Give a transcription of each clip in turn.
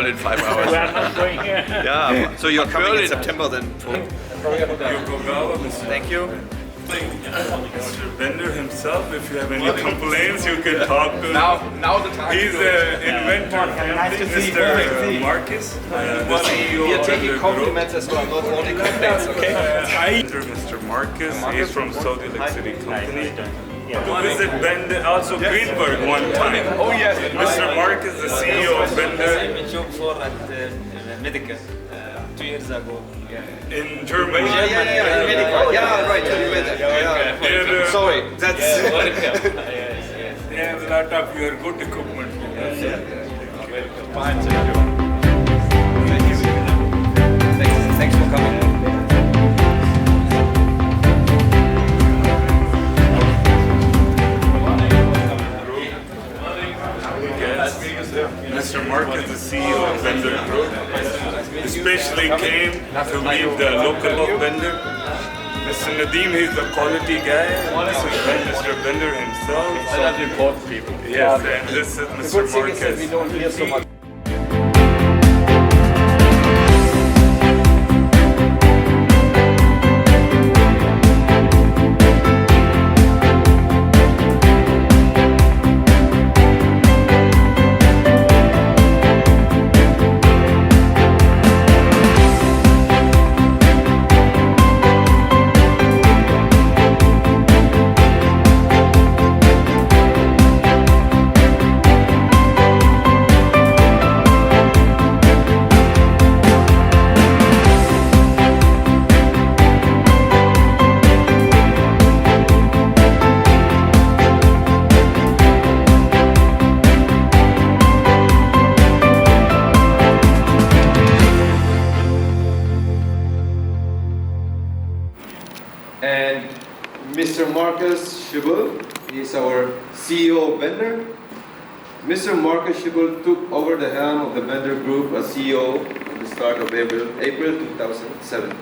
in 5 hours. We are not going here. Yeah, so you're coming in Berlin. September then? Thank you. Mr. Bender himself, if you have any complaints, you can talk to him. Now the time. He's an inventor, Mr. Marcus. We are taking compliments as well, not only complaints, okay? Mr. Marcus, he's from Saudi City Company. To visit Bender, also Greenberg one time. Oh yes. Mr. Marcus, the CEO of Bender I met you before at Medica 2 years ago. in Germany. Yeah, right. Yeah. Sorry, that's... They have a lot of your good equipment. Thanks for coming. Mr. Marcus, the CEO of Bender Group, especially came to meet the local of Bender. Mr. Nadeem, he's the quality guy. This is Mr. Bender himself. That's important people. Yes, and this is Mr. Marcus. We don't hear so much. And Mr. Marcus Schubel, he is our CEO of Bender. Mr. Marcus Schubel took over the helm of the Bender Group as CEO at the start of April 2017.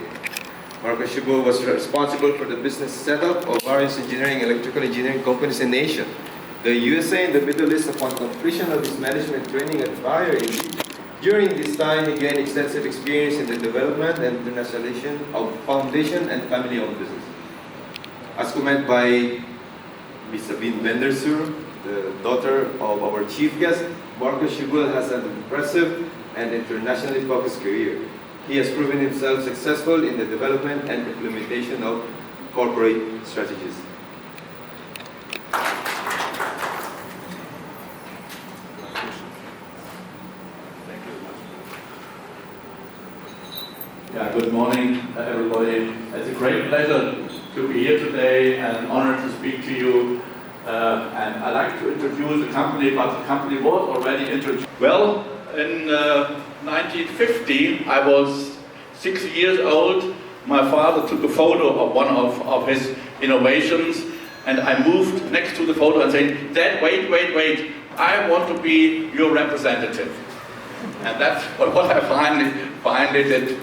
Marcus Schubel was responsible for the business setup of various electrical engineering companies in Asia, the USA and the Middle East upon completion of his management training at Bayer in Egypt. During this time, he gained extensive experience in the development and internationalization of foundation and family-owned business. As commented by Ms. Sabine Bendersur, the daughter of our chief guest, Marcus Schubel has an impressive and internationally focused career. He has proven himself successful in the development and implementation of corporate strategies. Yeah, good morning, everybody. It's a great pleasure to be here today and an honor to speak to you. And I'd like to introduce the company, but the company was already introduced. Well, in 1950, I was 6 years old. My father took a photo of one of his innovations, and I moved next to the photo and said, "Dad, wait, I want to be your representative." And that's what I finally did.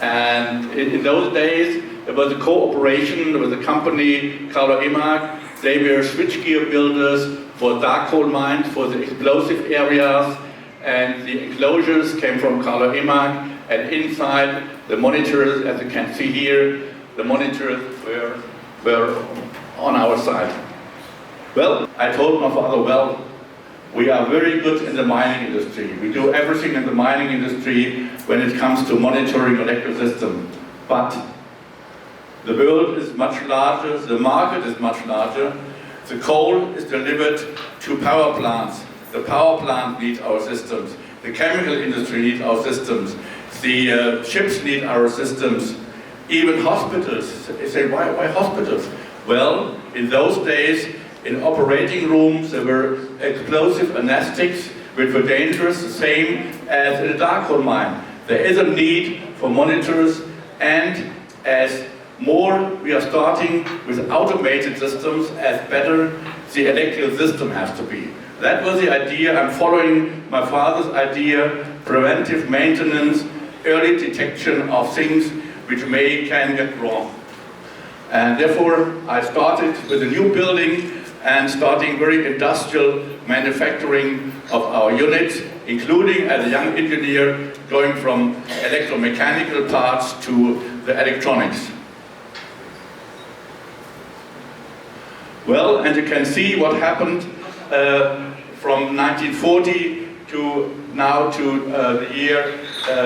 And in those days, there was a cooperation with a company, Carlo Emag. They were switchgear builders for dark coal mines, for the explosive areas, and the enclosures came from Carlo Emag. And inside the monitors, as you can see here, the monitors were on our side. Well, I told my father, well, we are very good in the mining industry. We do everything in the mining industry when it comes to monitoring electrical system. But the world is much larger, the market is much larger. The coal is delivered to power plants. The power plant needs our systems. The chemical industry needs our systems. The ships need our systems. Even hospitals. They say, why hospitals? Well, in those days, in operating rooms, there were explosive anesthetics which were dangerous, the same as in a dark coal mine. There is a need for monitors, and as more we are starting with automated systems, as better the electrical system has to be. That was the idea. I'm following my father's idea, preventive maintenance, early detection of things which can get wrong. And therefore, I started with a new building and starting very industrial manufacturing of our units, including as a young engineer going from electromechanical parts to the electronics. Well, and you can see what happened from 1940 to now to the year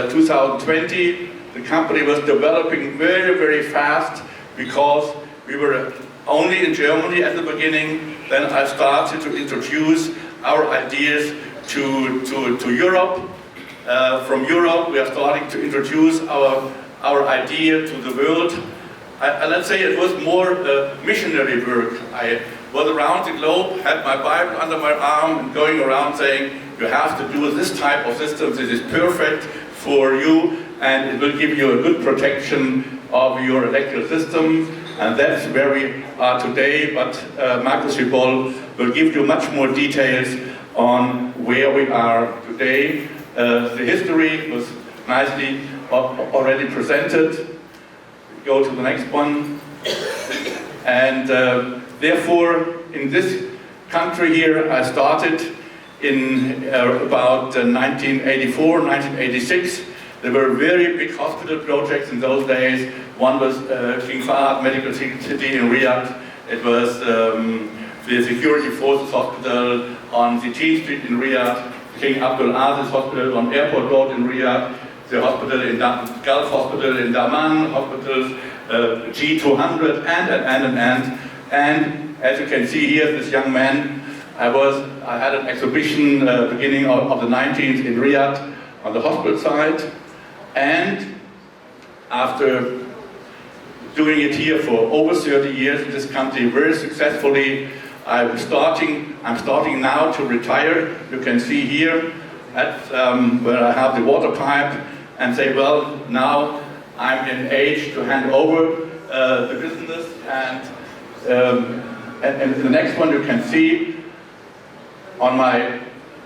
2020. The company was developing very, very fast because we were only in Germany at the beginning. Then I started to introduce our ideas to Europe. From Europe, we are starting to introduce our idea to the world. Let's say it was more missionary work. I was around the globe, had my Bible under my arm and going around saying, you have to do this type of systems, it is perfect for you and it will give you a good protection of your electrical system. And that's where we are today, but Markus Schiboll will give you much more details on where we are today. The history was nicely already presented. Go to the next one. And therefore, in this country here, I started in about 1984, 1986. There were very big hospital projects in those days. One was King Fahd Medical City in Riyadh. It was the Security Forces Hospital on the Teen Street in Riyadh, King Abdul Aziz Hospital on Airport Road in Riyadh, the hospital in Gulf Hospital in Daman, hospitals G200, and as you can see here, this young man, I had an exhibition beginning of the 19th in Riyadh on the hospital side, and after doing it here for over 30 years in this country very successfully, I'm starting now to retire. You can see here at where I have the water pipe and say, well, now I'm in age to hand over the business, and the next one you can see on my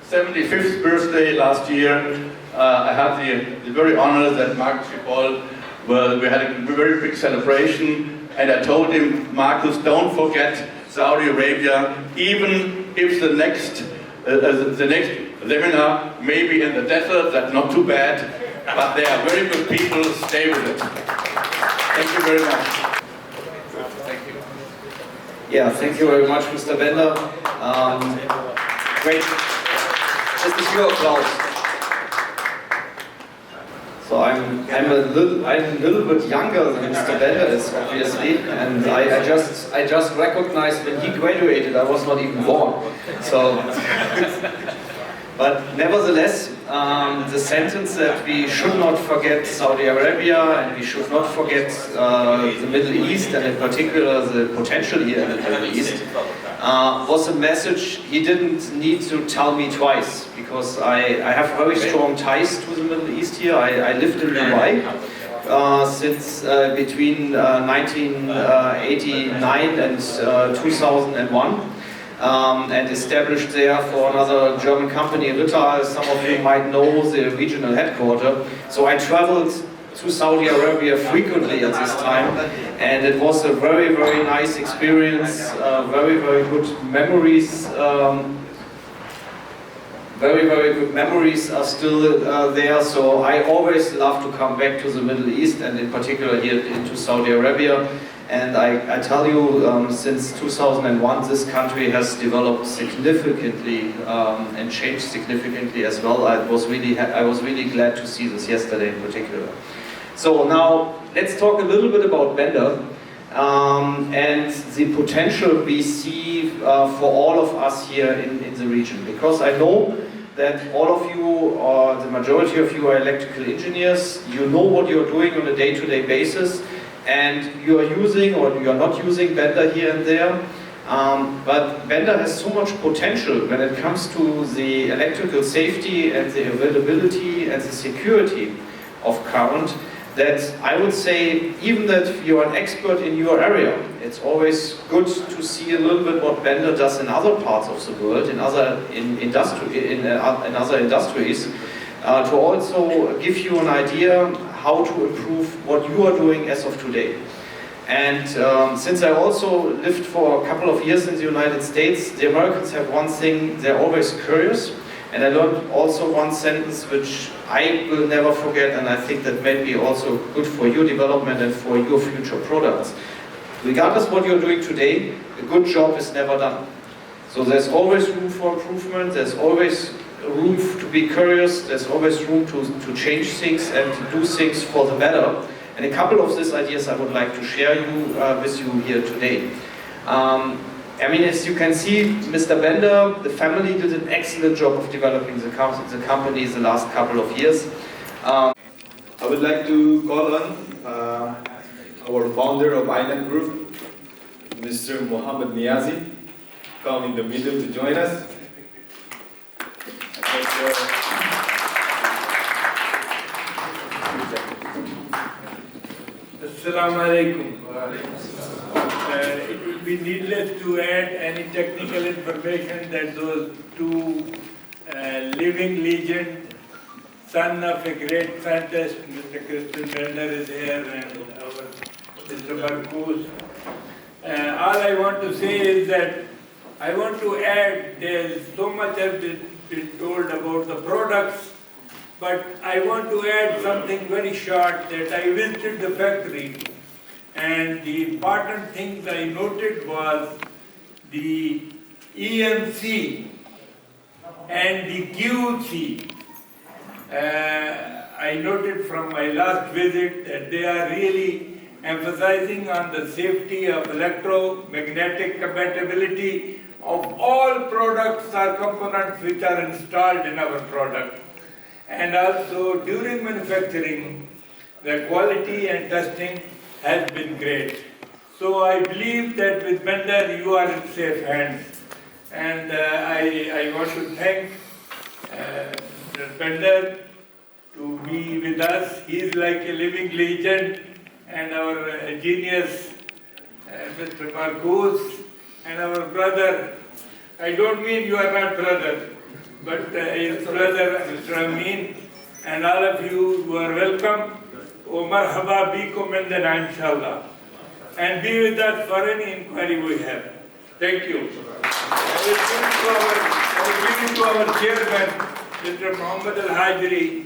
75th birthday last year, I had the very honor that Markus Schiboll, we had a very big celebration, and I told him, Markus, don't forget Saudi Arabia, even if the next seminar may be in the desert, that's not too bad, but they are very good people, stay with it. Thank you very much. Thank you. Yeah, thank you very much, Mr. Bender. Great. Just a few applause. So I'm a little bit younger than Mr. Bender is, obviously, and I just recognized when he graduated I was not even born. So, but nevertheless, the sentence that we should not forget Saudi Arabia and we should not forget the Middle East, and in particular the potential here in the Middle East, was a message he didn't need to tell me twice, because I have very strong ties to the Middle East here. I lived in Dubai since between 1989 and 2001. And established there for another German company, Ritter, as some of you might know, the regional headquarters. So I traveled to Saudi Arabia frequently at this time, and it was a very, very nice experience, very, very good memories. Very, very good memories are still there, so I always love to come back to the Middle East, and in particular here into Saudi Arabia. And I tell you, since 2001, this country has developed significantly and changed significantly as well. I was really glad to see this yesterday in particular. So now let's talk a little bit about Bender and the potential we see for all of us here in the region. Because I know that all of you, or the majority of you, are electrical engineers. You know what you're doing on a day-to-day basis, and you are using or you are not using Bender here and there. But Bender has so much potential when it comes to the electrical safety and the availability and the security of current, that I would say, even that you're an expert in your area, it's always good to see a little bit what Bender does in other parts of the world, in other industries, to also give you an idea how to improve what you are doing as of today. And since I also lived for a couple of years in the United States, the Americans have one thing, they're always curious. And I learned also one sentence which I will never forget, and I think that may be also good for your development and for your future products. Regardless what you're doing today, a good job is never done. So there's always room for improvement, there's always room to be curious, there's always room to change things and to do things for the better. And a couple of these ideas I would like to share with you here today. I mean, as you can see, Mr. Bender, the family did an excellent job of developing the company the last couple of years. I would like to call on our founder of Island Group, Mr. Mohammed Niazi, come in the middle to join us. Assalamu alaikum. It will be needless to add any technical information that those two living legends, son of a great scientist, Mr. Christian Bender is here, and our Mr. Marcus. All I want to say is that I want to add, there's so much has been told about the products, but I want to add something very short, that I visited the factory, and the important things I noted was the EMC and the QC. I noted from my last visit that they are really emphasizing on the safety of electromagnetic compatibility of all products or components which are installed in our product. And also during manufacturing, the quality and testing has been great. So I believe that with Bender you are in safe hands. And I want to thank Bender to be with us. He is like a living legend, and our genius Mr. Marcus, and our brother. I don't mean you are not brother, but his brother Mr. Amin, and all of you who are welcome. O marhaba bikum indana inshallah. And be with us for any inquiry we have. Thank you. I will give it to our chairman, Mr. Muhammad Al-Hajri.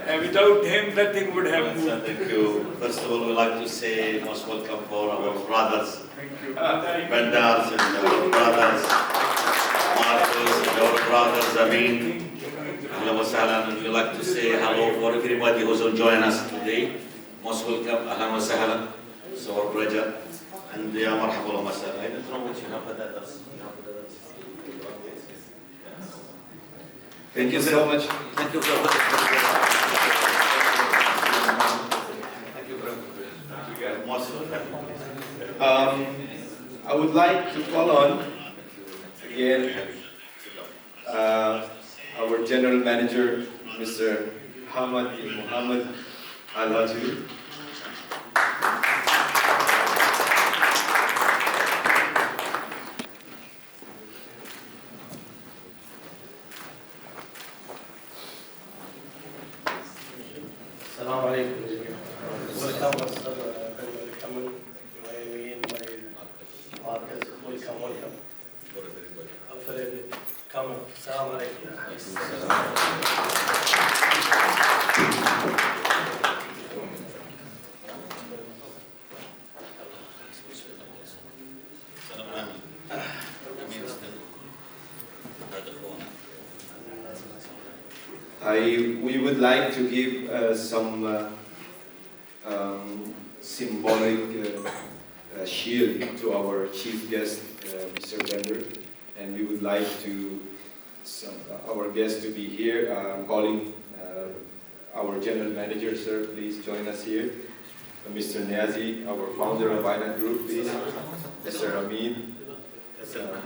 Without him, nothing would have moved. Thank you. First of all, we like to say most welcome for our brothers, Thank you. Benders, and our brothers, Marcus, and our brothers, Amin. Ahlan wa sahlan. And we like to say hello for everybody who's joining us today. Most welcome. Ahlan wa sahlan. It's our pleasure. And ya marhaba wa masahlan. I don't know what you have for that. Thank you so much. Thank you very much. Thank you very much. Most welcome. I would like to call on again our general manager, Mr. Hamad bin Muhammad Al-Hajri. Assalamu alaikum. Welcome, welcome, Marcus, welcome. Come, assalamu alaikum. We would like to give some symbolic shield to our chief guest, Mr. Bender, and we would like to our guest to be here. I'm calling our general manager, sir. Please join us here. Mr. Niazi, our founder of Island Group, please. Mr. Amin. Sir.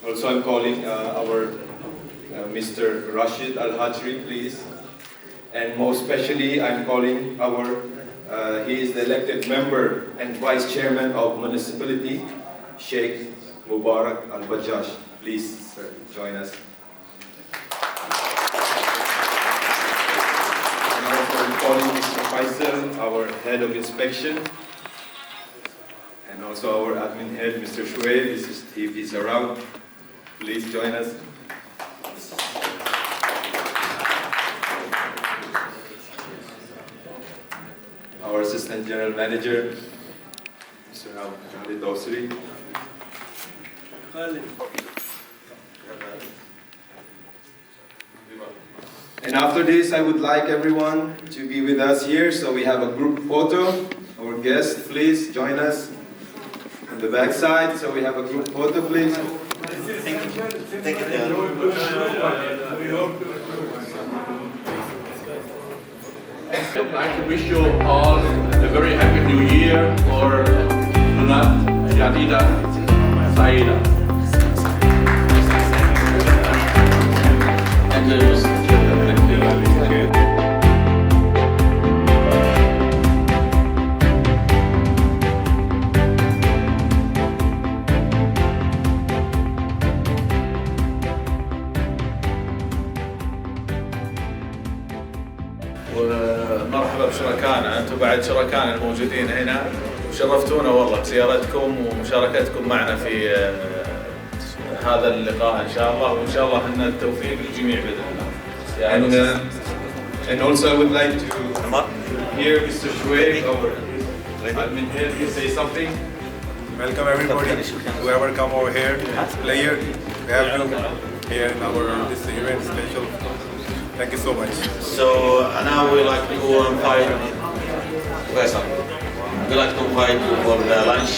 Also, I'm calling our Mr. Rashid Al-Hajri, please. And most especially, I'm calling our, he is the elected member and vice chairman of municipality, Sheikh Mubarak Al-Bajash. Please, sir, join us. calling Mr. Faisal, our head of inspection, and also our admin head, Mr. Shuaib, if he's around. Please join us. Our assistant general manager, Mr. Khalid Dosri. And after this, I would like everyone to be with us here. So we have a group photo. Our guests, please join us on the back side. So we have a group photo, please. I'd like to wish you all a very happy new year or Lunat Jadida Saida. ومرحبا بشركائنا، انتم بعد شركائنا الموجودين هنا وشرفتونا والله بزيارتكم ومشاركتكم معنا في هذا اللقاء ان شاء الله، وان شاء الله ان التوفيق للجميع باذن الله. And also I would like to hear Mr. Shuaib, our admin head, say something. Welcome everybody, whoever come over here. It's a pleasure to have you here in our this event special. Thank you so much. So now we like to invite you for the lunch.